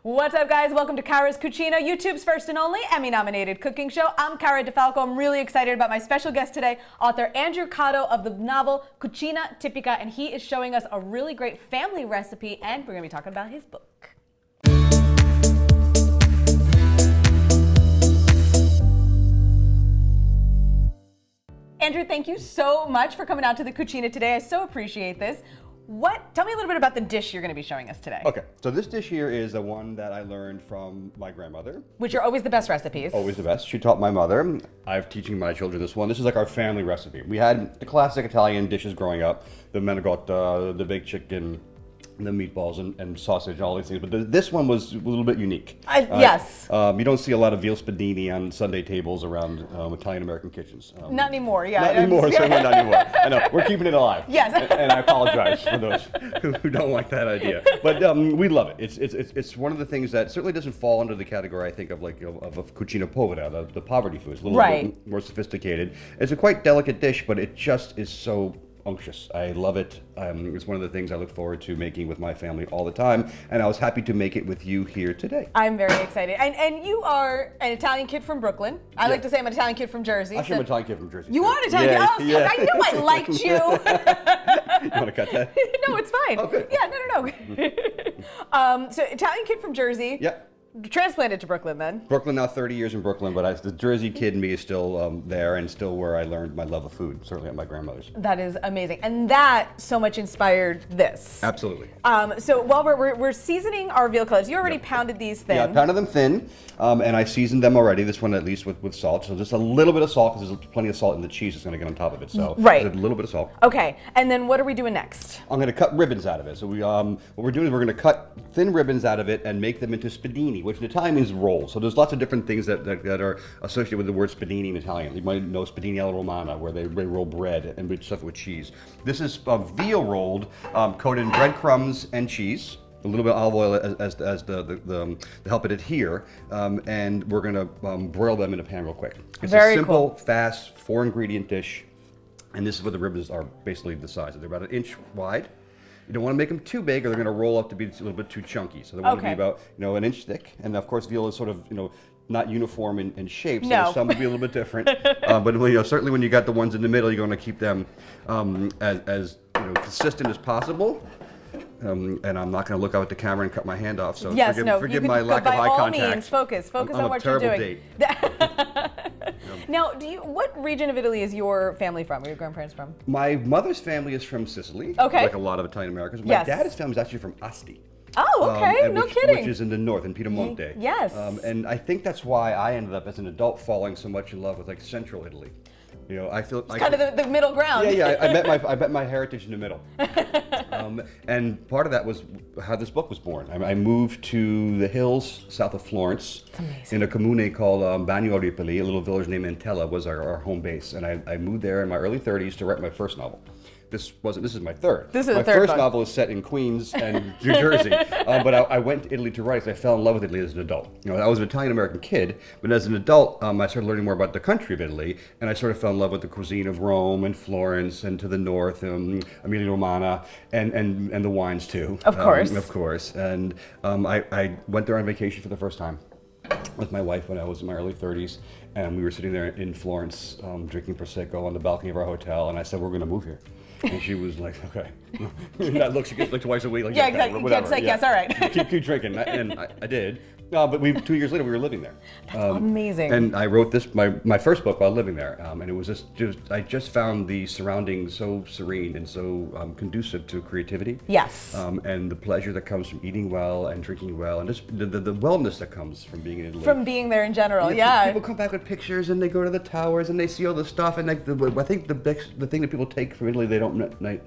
What's up, guys? Welcome to Cara's Cucina, YouTube's first and only Emmy-nominated cooking show. I'm Cara Di Falco. I'm really excited about my special guest today, author Andrew Cotto of the novel Cucina Tipica, and he is showing us a really great family recipe, and we're going to be talking about his book. Andrew, thank you so much for coming out to the Cucina today. I so appreciate this. Tell me a little bit about the dish you're going to be showing us today. Okay, so this dish here is the one that I learned from my grandmother. Which are always the best recipes. Always the best. She taught my mother. I'm teaching my children this one. This is like our family recipe. We had the classic Italian dishes growing up, the manicotti, the baked chicken, the meatballs and sausage and all these things, but this one was a little bit unique. Yes. You don't see a lot of Veal Spiedini on Sunday tables around Italian-American kitchens. Not anymore, yeah. Not anymore, certainly not anymore. I know, we're keeping it alive. Yes. And I apologize for those who don't like that idea. But we love it. It's one of the things that certainly doesn't fall under the category, I think, of like of cucina povera, the poverty food. It's a little bit more sophisticated. It's a quite delicate dish, but it just is so unctuous. I love it. It's one of the things I look forward to making with my family all the time, and I was happy to make it with you here today. I'm very excited. And you are an Italian kid from Brooklyn. I like to say I'm an Italian kid from Jersey. Actually, I'm an Italian kid from Jersey. You are an Italian kid? Yeah. I knew I liked you. You want to cut that? No, it's fine. Oh, good. Yeah, no. So Italian kid from Jersey. Yep. Transplanted to Brooklyn then? Brooklyn, now 30 years in Brooklyn, but the Jersey kid in me is still there and still where I learned my love of food, certainly at my grandmother's. That is amazing. And that so much inspired this. Absolutely. So while we're seasoning our veal cutlets, you already pounded these thin. Yeah, I pounded them thin, and I seasoned them already, this one at least with salt. So just a little bit of salt, because there's plenty of salt in the cheese that's going to get on top of it. So right. Just a little bit of salt. Okay, and then what are we doing next? I'm going to cut ribbons out of it. So what we're doing is we're going to cut thin ribbons out of it and make them into spiedini, which in Italian means roll. So there's lots of different things that are associated with the word spiedini in Italian. You might know spiedini alla romana, where they roll bread and stuff with cheese. This is veal rolled, coated in breadcrumbs and cheese. A little bit of olive oil as to help it adhere, and we're going to broil them in a pan real quick. It's a simple, fast, 4-ingredient dish, and this is what the ribbons are basically the size. They're about 1 inch wide. You don't want to make them too big, or they're going to roll up to be a little bit too chunky. So they want to be about 1 inch thick, and of course veal is sort of not uniform in shape, so some will be a little bit different. But certainly when you got the ones in the middle, you're going to keep them as consistent as possible. And I'm not going to look out at the camera and cut my hand off. So forgive my lack of eye contact. By all means, focus on what you're doing. Now, what region of Italy is your family from? Where your grandparents from? My mother's family is from Sicily, like a lot of Italian Americans. My dad's family is actually from Asti. Oh, okay, no kidding. Which is in the north, in Piemonte. Yes. And I think that's why I ended up as an adult falling so much in love with like central Italy. I feel it's kind of the middle ground. Yeah. I met my heritage in the middle. And part of that was how this book was born. I moved to the hills south of Florence in a comune called Bagno Ripoli. A little village named Entella was our home base, and I moved there in my early 30s to write my first novel. This is my third. My first novel is set in Queens and New Jersey, but I went to Italy to write because I fell in love with Italy as an adult. I was an Italian-American kid, but as an adult, I started learning more about the country of Italy, and I sort of fell in love with the cuisine of Rome and Florence and to the north, Emilia-Romagna, and the wines too. Of course. Of course. And I went there on vacation for the first time with my wife when I was in my early 30s, and we were sitting there in Florence drinking Prosecco on the balcony of our hotel, and I said, we're going to move here. And she was like, okay. That look, she gets like twice a week. Like, yeah, exactly. You can't say yes, all right. keep drinking. And I did. But 2 years later, we were living there. That's amazing. And I wrote my first book while living there. And it was I just found the surroundings so serene and so conducive to creativity. Yes. And the pleasure that comes from eating well and drinking well, and just the wellness that comes from being in Italy. From being there in general, yeah. People come back with pictures and they go to the towers and they see all the stuff. And I think the thing that people take from Italy they don't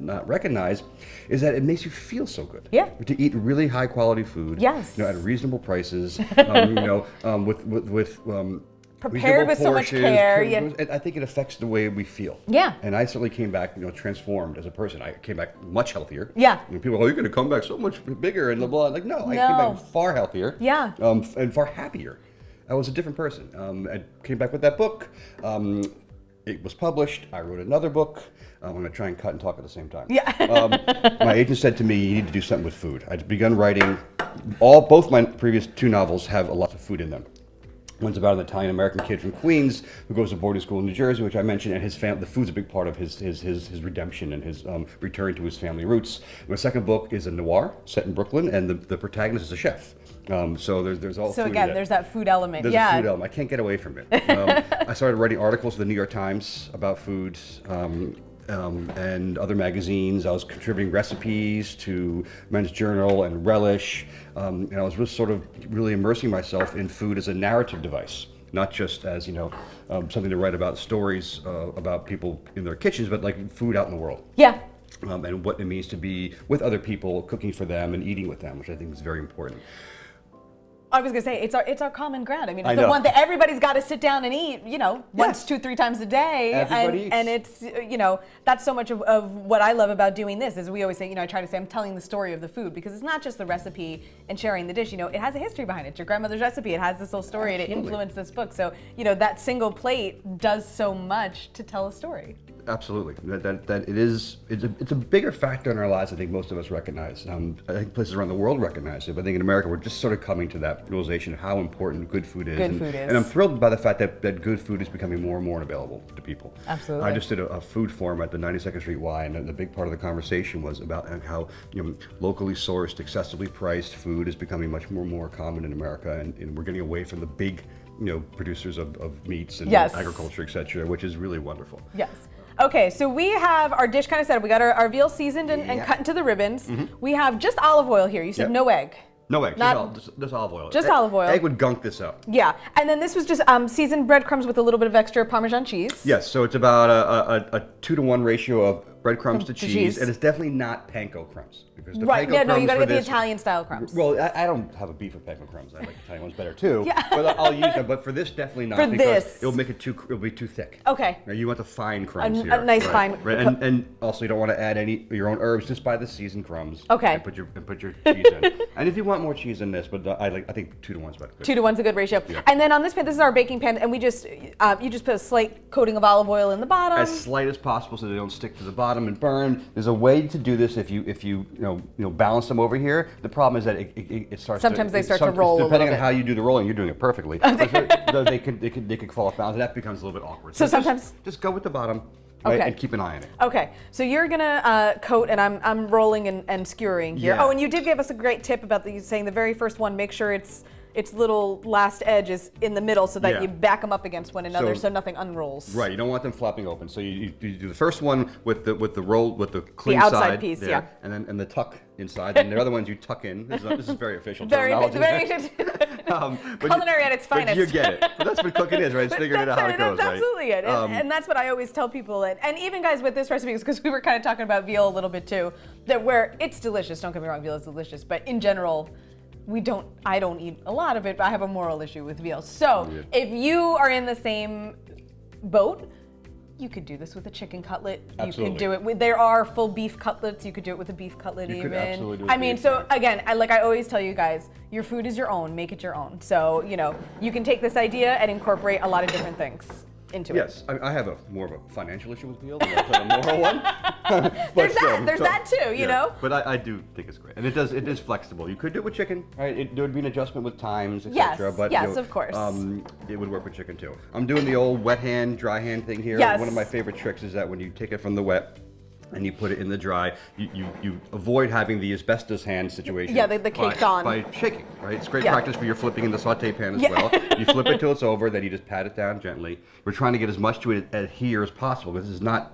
not recognize is that it makes you feel so good. Yeah. To eat really high quality food. Yes. At reasonable prices. With prepared with so much care. I think it affects the way we feel. Yeah. And I certainly came back, transformed as a person. I came back much healthier. Yeah. People are, you're going to come back so much bigger and blah, blah. Like, no, I came back far healthier. Yeah. And far happier. I was a different person. I came back with that book. It was published. I wrote another book. I'm going to try and cut and talk at the same time. Yeah. My agent said to me, you need to do something with food. I'd begun writing both my previous 2 novels have a lot of food in them. One's about an Italian-American kid from Queens who goes to boarding school in New Jersey, which I mentioned, and his family. The food's a big part of his redemption and his return to his family roots. My second book is a noir set in Brooklyn, and the protagonist is a chef. So there's all. So food again, in there's that food element. There's a food element. I can't get away from it. I started writing articles for the New York Times about food. And other magazines. I was contributing recipes to Men's Journal and Relish. And I was just sort of really immersing myself in food as a narrative device, not just as something to write about stories about people in their kitchens, but like food out in the world. Yeah. And what it means to be with other people, cooking for them and eating with them, which I think is very important. I was gonna say it's our common ground. I mean, I it's the know. one that everybody's got to sit down and eat. Once, 2-3 times a day. Everybody eats. And it's that's so much of what I love about doing this is we always say I try to say I'm telling the story of the food because it's not just the recipe and sharing the dish. It has a history behind it. It's your grandmother's recipe. It has this whole story and it influenced this book. So that single plate does so much to tell a story. Absolutely. That it's a bigger factor in our lives. I think most of us recognize. I think places around the world recognize it, but I think in America we're just sort of coming to that realization of how important good food is. And I'm thrilled by the fact that good food is becoming more and more available to people. Absolutely. I just did a food forum at the 92nd Street Y, and the big part of the conversation was about how locally sourced, accessibly priced food is becoming much more common in America, and we're getting away from the big producers of meats and agriculture, etc., which is really wonderful. Yes. Okay, so we have our dish kind of set. We got our veal seasoned and cut into the ribbons. Mm-hmm. We have just olive oil here. You said no egg. No egg, just olive oil. Just olive oil. Egg would gunk this up. Yeah, and then this was just seasoned breadcrumbs with a little bit of extra Parmesan cheese. Yes, so it's about a 2-to-1 ratio of breadcrumbs to cheese, and it's definitely not panko crumbs. Because the right, panko you gotta get the this, Italian style crumbs. Well, I don't have a beef with panko crumbs. I like Italian ones better too. Yeah. But I'll use them. But for this, definitely not. For because this. it'll be too thick. Okay. Now you want the fine crumbs here. A nice right. fine. Right. And also you don't want to add any your own herbs. Just buy the seasoned crumbs. Okay. And put your cheese in. And if you want more cheese in this, but I think 2-to-1 is better. 2-to-1's a good ratio. Yeah. And then on this pan, this is our baking pan, and we just you just put a slight coating of olive oil in the bottom. As slight as possible so they don't stick to the bottom and burn. There's a way to do this if you balance them over here. The problem is that it starts. Sometimes they start to roll a little depending on bit. how you do the rolling, you're doing it perfectly. They could fall off balance, and that becomes a little bit awkward. So sometimes just go with the bottom. Right, okay. And keep an eye on it. Okay, so you're gonna coat, and I'm rolling and skewering here. Yeah. Oh, and you did give us a great tip about saying the very first one. Make sure its little last edge is in the middle so that you back them up against one another so nothing unrolls. Right, you don't want them flopping open. So you do the first one with the roll with the clean the outside side piece, there, and the tuck inside, and the other ones you tuck in. This is very official terminology. Culinary at its finest. But you get it. But that's what cooking is, right? It's figuring out how it goes, that's right? absolutely it. And that's what I always tell people. And even guys with this recipe, because we were kind of talking about veal a little bit too, that where it's delicious. Don't get me wrong, veal is delicious. But in general, I don't eat a lot of it, but I have a moral issue with veal. So if you are in the same boat, you could do this with a chicken cutlet. Absolutely. You could do it with, there are full beef cutlets. You could do it with a beef cutlet you even. Could absolutely do it I mean, so again, like I always tell you guys, your food is your own, make it your own. So, you can take this idea and incorporate a lot of different things into it. Yes, I have more of a financial issue with veal than a moral one. There's that too, you know? But I do think it's great. And it is flexible. You could do it with chicken, right? There would be an adjustment with times, etc. Yes, of course. It would work with chicken too. I'm doing the old wet hand, dry hand thing here. Yes. One of my favorite tricks is that when you take it from the wet, and you put it in the dry, you avoid having the asbestos hand situation. Yeah, the caked on. By shaking, right? It's great practice for your flipping in the saute pan as well. You flip it till it's over, then you just pat it down gently. We're trying to get as much to it adhere as possible. This is not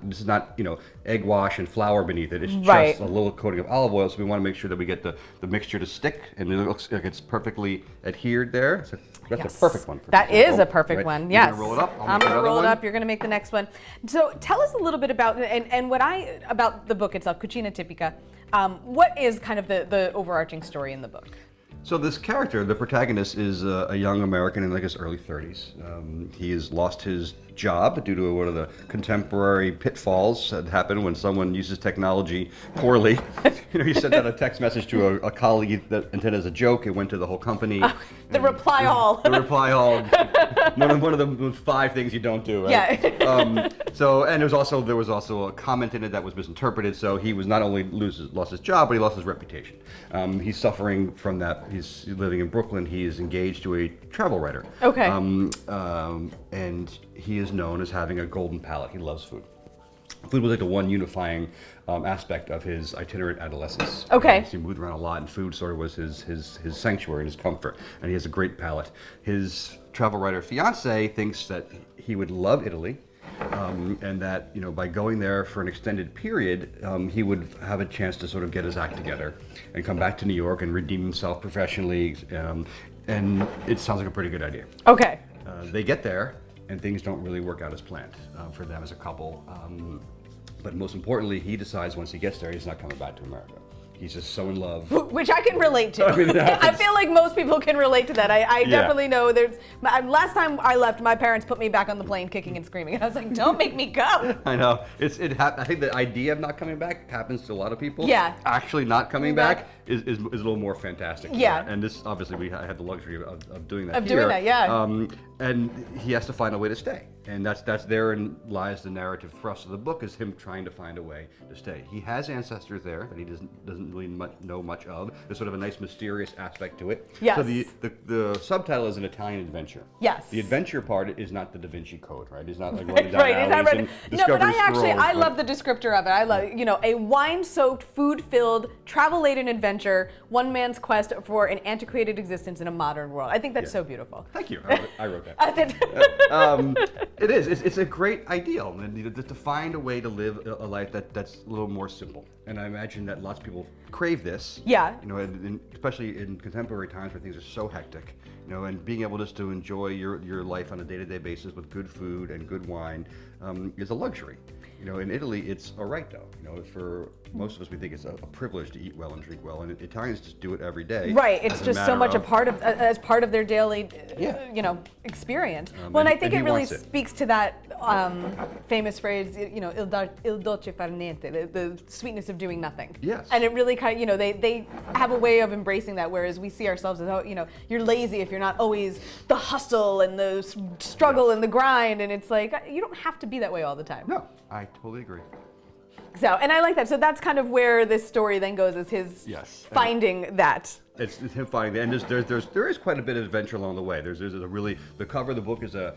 egg wash and flour beneath it. It's just a little coating of olive oil, so we want to make sure that we get the mixture to stick, and it looks like it's perfectly adhered there. So that's a perfect one. That is a perfect one, yes. You're gonna roll it up? I'm going to roll it up. You're going to make the next one. So tell us a little bit about, about the book itself, Cucina Tipica. What is kind of the overarching story in the book? So this character, the protagonist, is a young American in like his early 30s. He has lost his job due to one of the contemporary pitfalls that happen when someone uses technology poorly. He sent out a text message to a colleague that intended as a joke. It went to the whole company. The reply all. The reply all. One of them was 5 things you don't do. Right? Yeah. And there was also a comment in it that was misinterpreted. So he was not only lost his job, but he lost his reputation. He's suffering from that. he's living in Brooklyn. He is engaged to a travel writer. Okay. And he is known as having a golden palate. He loves food. Food was like the one unifying aspect of his itinerant adolescence. Okay. He moved around a lot, and food sort of was his sanctuary and his comfort. And he has a great palate. His travel writer fiance thinks that he would love Italy, and that by going there for an extended period, he would have a chance to sort of get his act together and come back to New York and redeem himself professionally. And it sounds like a pretty good idea. Okay. They get there, and things don't really work out as planned for them as a couple. But most importantly, he decides once he gets there, he's not coming back to America. He's just so in love. Which I can relate to. I mean, I feel like most people can relate to that. I definitely know last time I left, my parents put me back on the plane kicking and screaming. And I was like, don't make me go. I know. I think the idea of not coming back happens to a lot of people. Yeah. Actually not coming back is a little more fantastic. Yeah. And this, obviously, I had the luxury of doing that Of doing that, yeah. And he has to find a way to stay. And that's therein lies the narrative thrust of the book, is him trying to find a way to stay. He has ancestors there that he doesn't really know much of. There's sort of a nice mysterious aspect to it. Yes. So the subtitle is an Italian adventure. Yes. The adventure part is not the Da Vinci Code, right? It's not like running down Right, alleys it's not and no, but discovering I scrolls, love the descriptor of it. I love, a wine-soaked, food-filled, travel-laden adventure, one man's quest for an antiquated existence in a modern world. I think that's so beautiful. Thank you. I wrote that. It is. It's a great ideal, and to find a way to live a life that's a little more simple. And I imagine that lots of people crave this. Yeah. Especially in contemporary times where things are so hectic. And being able just to enjoy your life on a day-to-day basis with good food and good wine is a luxury. In Italy, it's all right though. For most of us, we think it's a privilege to eat well and drink well, and Italians just do it every day. Right. It's just so much as part of their daily, experience. Well, and I think it really speaks to that famous phrase, il dolce far niente, the sweetness of doing nothing. Yes. And it really kind of, they have a way of embracing that, whereas we see ourselves as, you're lazy if you're not always the hustle and the struggle and the grind, and it's like, you don't have to be that way all the time. No, I totally agree. So, and I like that. So that's kind of where this story then goes, is his finding that. It's him finding, and there is quite a bit of adventure along the way. There's a really, the cover of the book is a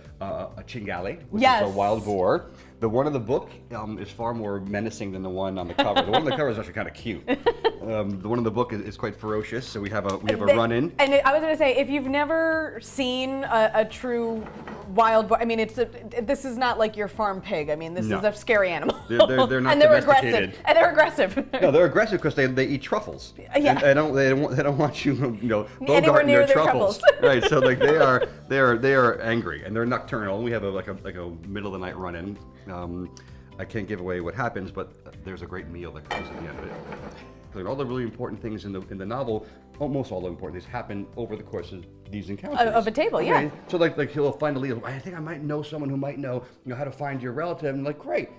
cinghiale, which is a wild boar. The one in the book is far more menacing than the one on the cover. The one on the cover is actually kind of cute. The one in the book is quite ferocious. So we have a run-in. And I was going to say, if you've never seen a true wild boar, I mean, this is not like your farm pig. I mean, this is a scary animal. They're not and they're domesticated. aggressive. And they're aggressive. No, they're aggressive because they eat truffles. Yeah. And they don't want you anywhere near their their truffles. Right. So like they are angry, and they're nocturnal. We have a middle of the night run-in. I can't give away what happens, but there's a great meal that comes at the end of it. Like all the really important things in the novel, almost all the important things happen over the course of these encounters. Of a table, yeah. So like he'll find a lead. I think I might know someone who might know how to find your relative. And like, great.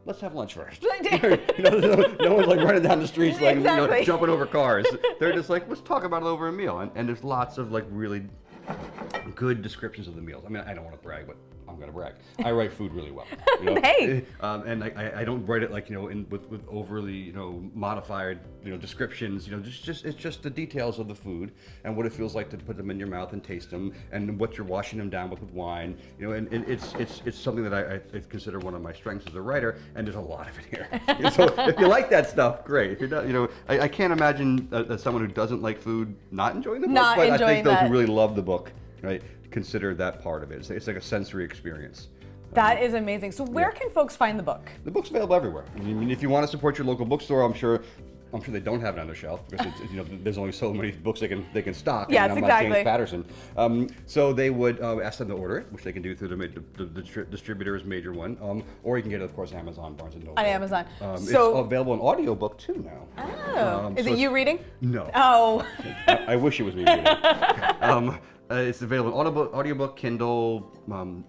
Let's have lunch first. No one's like running down the streets like jumping over cars. They're just like, let's talk about it over a meal. And there's lots of like really good descriptions of the meals. I mean, I don't want to brag, but I'm going to brag. I write food really well. Hey. And I don't write it like with overly modified descriptions. It's just the details of the food and what it feels like to put them in your mouth and taste them, and what you're washing them down with wine. And it's something that I consider one of my strengths as a writer, and there's a lot of it here. So if you like that stuff, great. If you're not, I can't imagine someone who doesn't like food not enjoying the book. But I think those who really love the book, right, consider that part of it. It's like a sensory experience. That is amazing. So where can folks find the book? The book's available everywhere. I mean, if you want to support your local bookstore, I'm sure they don't have it on their shelf because there's only so many books they can stock. Yes, and I'm not James Patterson. So they would ask them to order it, which they can do through the distributor's major one, or you can get it, of course, Amazon, Barnes and Noble. On Amazon. It's available in audiobook too now. Oh, is it you reading? No. Oh. I wish it was me reading. It's available in audiobook, Kindle,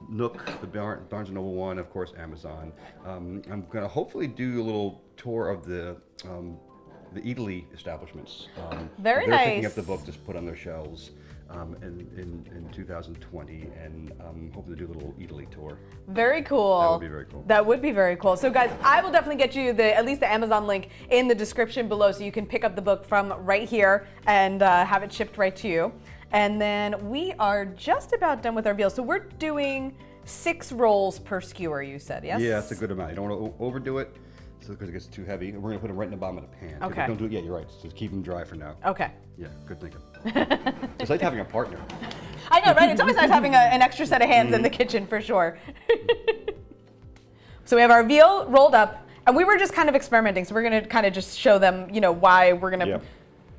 Nook, the Barnes & Noble one, of course, Amazon. I'm going to hopefully do a little tour of the Italy establishments. Very they're nice. picking up the book to put on their shelves. in 2020, and I'm hoping to do a little Italy tour. Very cool. That would be very cool. That would be very cool. So guys, I will definitely get you at least the Amazon link in the description below so you can pick up the book from right here and have it shipped right to you. And then we are just about done with our veal. So we're doing 6 rolls per skewer, you said, yes? Yeah, that's a good amount. You don't want to overdo it because it gets too heavy. We're going to put them right in the bottom of the pan. Okay. Don't do it yet, you're right. Just keep them dry for now. Okay. Yeah, good thinking. It's like having a partner. I know, right? It's always nice having an extra set of hands in the kitchen for sure. So we have our veal rolled up, and we were just kind of experimenting. So we're going to kind of just show them, why we're going to. Yeah.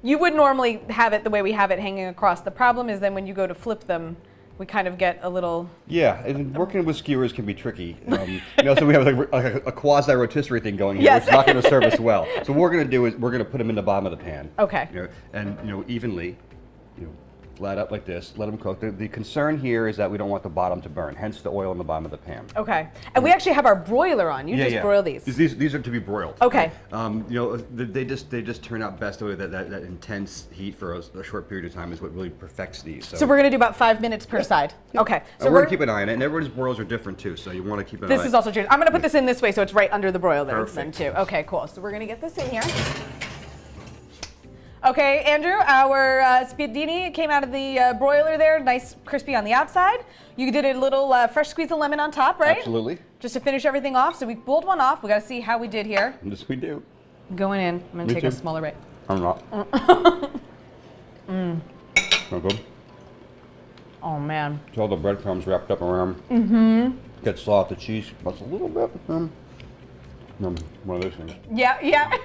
You would normally have it the way we have it hanging across. The problem is then when you go to flip them, we kind of get a little. Yeah, and working with skewers can be tricky. So we have like a quasi rotisserie thing going here, Yes. which is not going to serve us well. So what we're going to do is we're going to put them in the bottom of the pan. Okay. And evenly, flat up like this. Let them cook. The concern here is that we don't want the bottom to burn. Hence the oil in the bottom of the pan. Okay. And we actually have our broiler on. You just broil these. These are to be broiled. Okay. They just turn out best the way that intense heat for a short period of time is what really perfects these. So we're going to do about 5 minutes per side. Okay. So we're going to keep an eye on it, and everybody's broils are different too, so you want to keep an eye on it. This is also true. I'm going to put this in this way so it's right under the broiler then Perfect. too. Okay, cool. So we're going to get this in here. Okay, Andrew, our spiedini came out of the broiler there, nice crispy on the outside. You did a little fresh squeeze of lemon on top, right? Absolutely. Just to finish everything off. So we pulled one off. We got to see how we did here. Yes, we do. Going in. I'm going to take a smaller bite. I'm not. Not good. Oh, man. It's all the breadcrumbs wrapped up around. Mm-hmm. Get salt, the cheese, plus a little bit. One of those things. Yeah.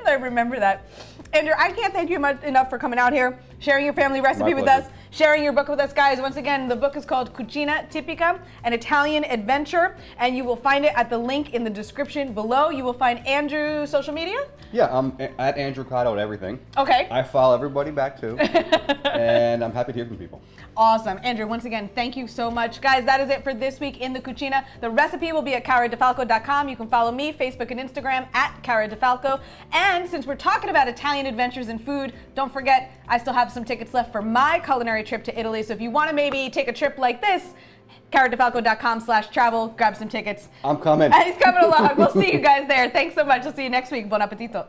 I remember that. Andrew, I can't thank you enough for coming out here, sharing your family recipe with us, sharing your book with us, guys. Once again, the book is called Cucina Tipica, an Italian adventure, and you will find it at the link in the description below. You will find Andrew's social media. Yeah, I'm at Andrew Cotto at everything. Okay. I follow everybody back too, and I'm happy to hear from people. Awesome. Andrew, once again, thank you so much. Guys, that is it for this week in the Cucina. The recipe will be at caradifalco.com. You can follow me, Facebook and Instagram at Cara Di Falco. And since we're talking about Italian adventures in food, don't forget, I still have some tickets left for my culinary trip to Italy. So if you want to maybe take a trip like this, caradifalco.com/travel, grab some tickets. I'm coming. And he's coming along. We'll see you guys there. Thanks so much. We'll see you next week. Buon appetito.